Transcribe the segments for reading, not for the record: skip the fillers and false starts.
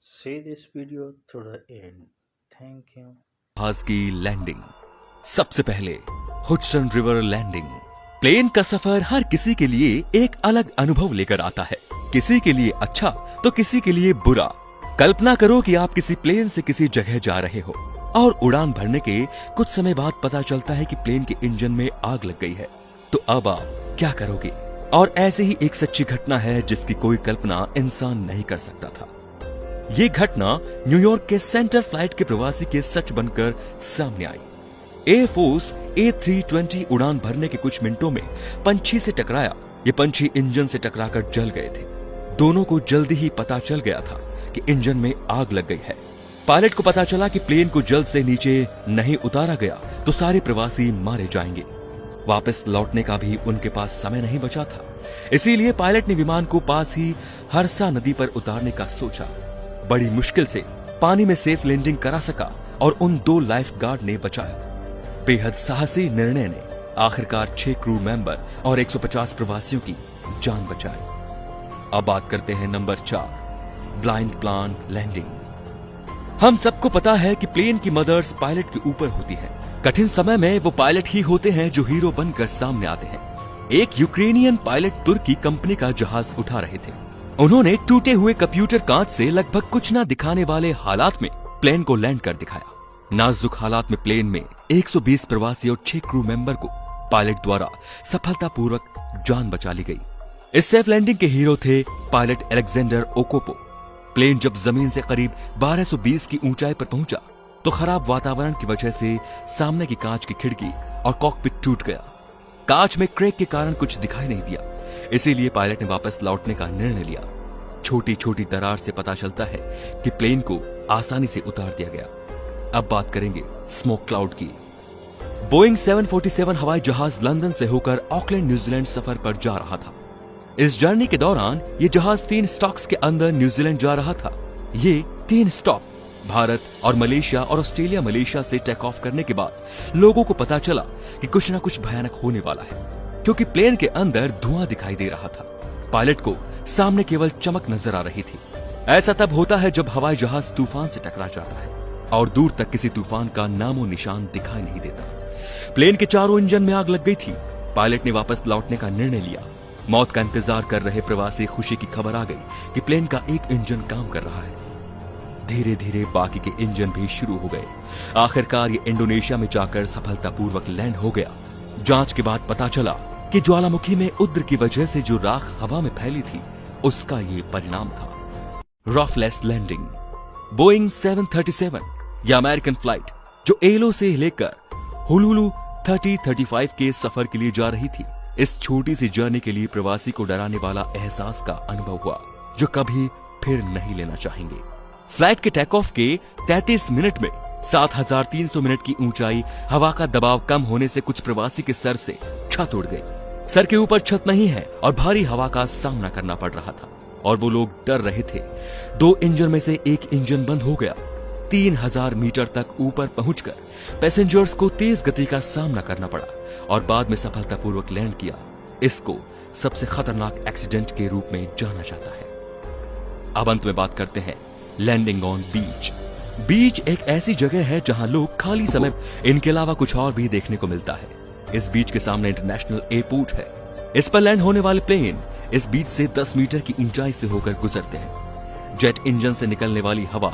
See this video to the end. Thank you. जहाज की landing. सबसे पहले हुडसन रिवर लैंडिंग। प्लेन का सफर हर किसी के लिए एक अलग अनुभव लेकर आता है, किसी के लिए अच्छा तो किसी के लिए बुरा। कल्पना करो कि आप किसी प्लेन से किसी जगह जा रहे हो और उड़ान भरने के कुछ समय बाद पता चलता है कि प्लेन के इंजन में आग लग गई है, तो अब आप क्या करोगे? और ऐसे ही एक सच्ची घटना है जिसकी कोई कल्पना इंसान नहीं कर सकता था। ये घटना न्यूयॉर्क के सेंटर फ्लाइट के प्रवासी के सच बनकर सामने आई। एयरफोर्स A320 उड़ान भरने के कुछ मिनटों में पंछी से टकराया। ये पंछी इंजन से टकराकर जल गए थे। दोनों को जल्दी ही पता चल गया था कि इंजन में आग लग गई है। पायलट को पता चला कि प्लेन को जल्द से नीचे नहीं उतारा गया तो सारे प्रवासी मारे जाएंगे। वापस लौटने का भी उनके पास समय नहीं बचा था, इसीलिए पायलट ने विमान को पास ही हरसा नदी पर उतारने का सोचा। बड़ी मुश्किल से पानी में सेफ लैंडिंग करा सका और उन 2 लाइफ गार्ड ने बचाया। बेहद साहसी निर्णय ने आखिरकार 6 क्रू मेंबर और 150 प्रवासियों की जान बचाई। अब बात करते हैं नंबर 4, ब्लाइंड प्लान लैंडिंग। हम सबको पता है कि प्लेन की मदर्स पायलट के ऊपर होती है। कठिन समय में वो पायलट ही होते हैं जो हीरो बनकर सामने आते हैं। एक यूक्रेनियन पायलट तुर्की कंपनी का जहाज उठा रहे थे। उन्होंने टूटे हुए कंप्यूटर कांच से लगभग कुछ न दिखाने वाले हालात में प्लेन को लैंड कर दिखाया। नाजुक हालात में प्लेन में 120 प्रवासी और 6 क्रू मेंबर को पायलट द्वारा सफलतापूर्वक जान बचा ली गई। इस सेफ लैंडिंग के हीरो थे पायलट अलेक्जेंडर ओकोपो। प्लेन जब जमीन से करीब 1220 की ऊंचाई पर पहुंचा तो खराब वातावरण की वजह से सामने की कांच की खिड़की और कॉकपिट टूट गया। कांच में क्रैक के कारण कुछ दिखाई नहीं दिया, इसीलिए पायलट ने वापस लौटने का निर्णय लिया। छोटी छोटी दरार से पता चलता है कि प्लेन को आसानी से उतार दिया गया। अब बात करेंगे स्मोक क्लाउड की। बोइंग 747 हवाई जहाज लंदन से होकर ऑकलैंड न्यूजीलैंड सफर पर जा रहा था। इस जर्नी के दौरान ये जहाज 3 स्टॉप्स के अंदर न्यूजीलैंड जा रहा था। ये 3 स्टॉप भारत और मलेशिया और ऑस्ट्रेलिया मलेशिया से टेक ऑफ करने के बाद लोगों को पता चला कि कुछ ना कुछ भयानक होने वाला है, क्योंकि प्लेन के अंदर धुआं दिखाई दे रहा था। पायलट को सामने केवल चमक नजर आ रही थी। ऐसा तब होता है जब हवाई जहाज तूफान से टकरा जाता है और दूर तक किसी तूफान का नामो निशान दिखाई नहीं देता। प्लेन के चारों इंजन में आग लग गई थी। पायलट ने वापस लौटने का निर्णय लिया। मौत का इंतजार कर रहे प्रवासी खुशी की खबर आ गई कि प्लेन का एक इंजन काम कर रहा है। धीरे धीरे बाकी के इंजन भी शुरू हो गए। आखिरकार ये इंडोनेशिया में जाकर सफलतापूर्वक लैंड हो गया। जांच के बाद पता चला कि ज्वालामुखी में उद्र की वजह से जो राख हवा में फैली थी उसका ये परिणाम था। रफलेस लैंडिंग। बोइंग 737 या अमेरिकन फ्लाइट जो एलो से लेकर हुलुलु 3035 के सफर के लिए जा रही थी। इस छोटी सी जर्नी के लिए प्रवासी को डराने वाला एहसास का अनुभव हुआ जो कभी फिर नहीं लेना चाहेंगे। फ्लाइट के टेक ऑफ के 33 मिनट में 7300 मिनट की ऊंचाई, हवा का दबाव कम होने से कुछ प्रवासी के सर से छत उड़ गई। सर के ऊपर छत नहीं है और भारी हवा का सामना करना पड़ रहा था और वो लोग डर रहे थे। 2 इंजन में से एक इंजन बंद हो गया। 3000 मीटर तक ऊपर पहुंचकर पैसेंजर्स को तेज गति का सामना करना पड़ा और बाद में सफलतापूर्वक लैंड किया। इसको सबसे खतरनाक एक्सीडेंट के रूप में जाना जाता है। अब अंत में बात करते हैं लैंडिंग ऑन बीच। बीच एक ऐसी जगह है जहां लोग खाली समय, इनके अलावा कुछ और भी देखने को मिलता है। इस बीच के सामने इंटरनेशनल एयरपोर्ट है। इस पर लैंड होने वाले प्लेन इस बीच से 10 मीटर की ऊंचाई से होकर गुजरते हैं। जेट इंजन से निकलने वाली हवा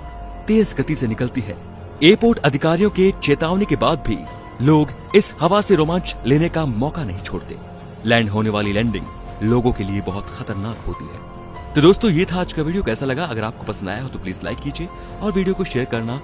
तेज गति से निकलती है। एयरपोर्ट अधिकारियों के चेतावनी के बाद भी लोग इस हवा से रोमांच लेने का मौका नहीं छोड़ते। लैंड होने वाली लैंडिंग लोगों के लिए बहुत खतरनाक होती है। तो दोस्तों, ये था आज का वीडियो। कैसा लगा? अगर आपको पसंद आया हो तो प्लीज लाइक कीजिए और वीडियो को शेयर करना